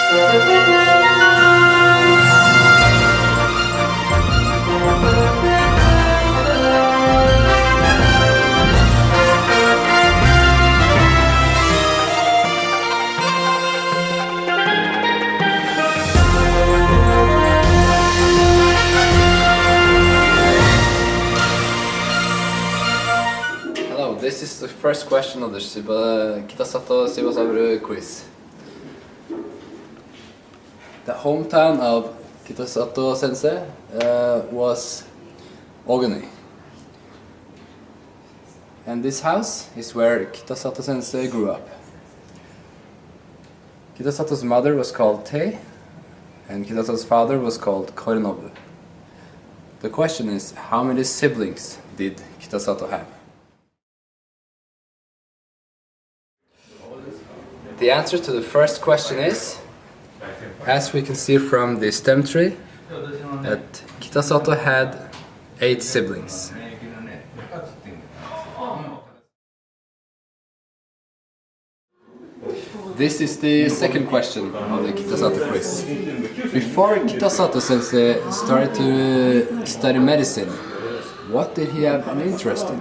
This is the first question of the KitasatoQuiz. The hometown of Kitasato Sensei was Ogoni. And this house is where Kitasato Sensei grew up. Kitasato's mother was called Tei, and Kitasato's father was called Korinobu. The question is, how many siblings did Kitasato have? The answer to the first question is, as we can see from the stem tree, that Kitasato had 8 siblings. This is the second question of the Kitasato quiz. Before Kitasato Sensei started to study medicine, what did he have an interest in?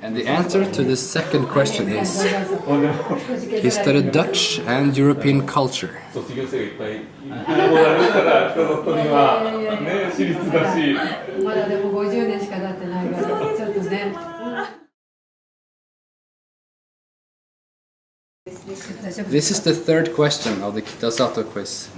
And the answer to the second question is, he studied Dutch and European culture. This is the third question of the Kitasato quiz.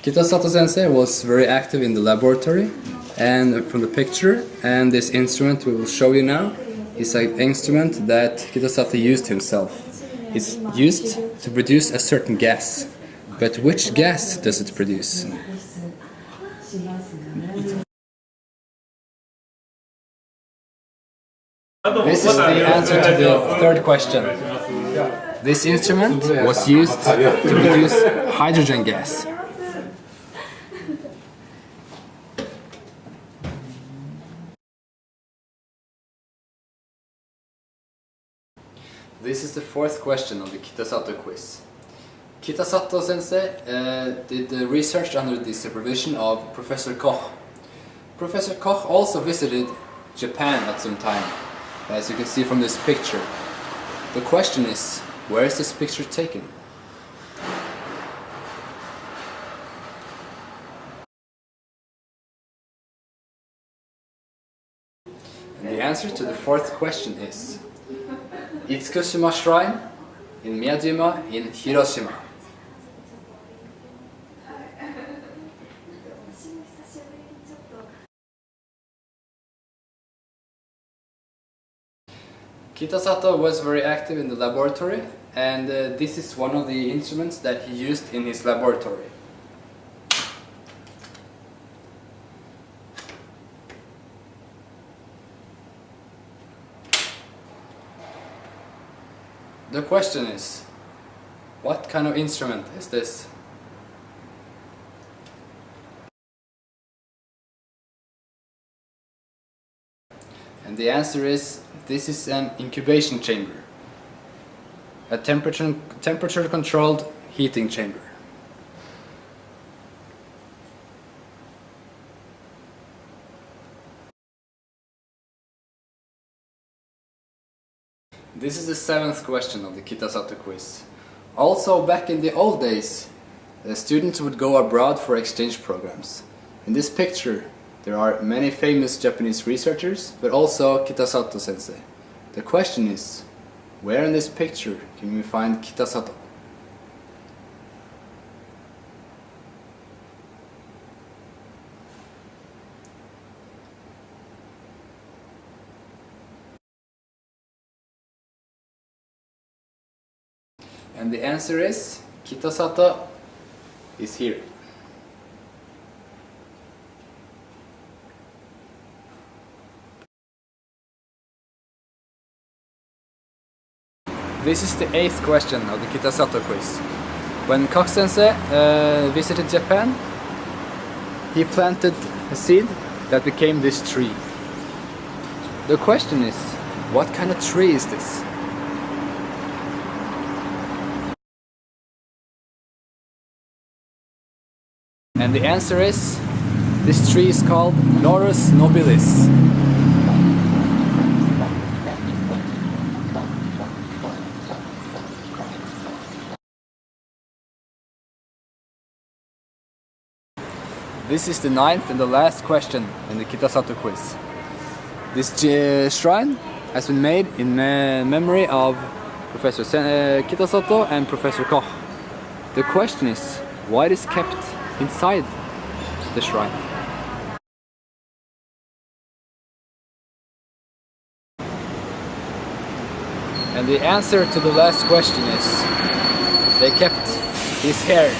Kitasato Sensei was very active in the laboratory, and from the picture, and this instrument we will show you now is an instrument that Kitasato used himself. It's used to produce a certain gas, but which gas does it produce? This is the answer to the third question. This instrument was used to produce hydrogen gas. This is the fourth question of the Kitasato quiz. Kitasato Sensei did research under the supervision of Professor Koch. Professor Koch also visited Japan at some time, as you can see from this picture. The question is, where is this picture taken? And the answer to the fourth question is Itsukushima Shrine in Miyajima in Hiroshima. Kitasato was very active in the laboratory, and this is one of the instruments that he used in his laboratory. The question is, what kind of instrument is this? And the answer is, this is an incubation chamber, a temperature controlled heating chamber. This is the seventh question of the Kitasato quiz. Also, back in the old days, the students would go abroad for exchange programs. In this picture, there are many famous Japanese researchers, but also Kitasato Sensei. The question is, where in this picture can we find Kitasato? And the answer is, Kitasato is here. This is the 8th question of the Kitasato quiz. When Koch Sensei visited Japan, he planted a seed that became this tree. The question is, what kind of tree is this? And the answer is, this tree is called Laurus nobilis. This is the 9th and the last question in the Kitasato quiz. This shrine has been made in memory of Professor Kitasato and Professor Koch. The question is, why it is kept inside the shrine? And the answer to the last question is, they kept his hair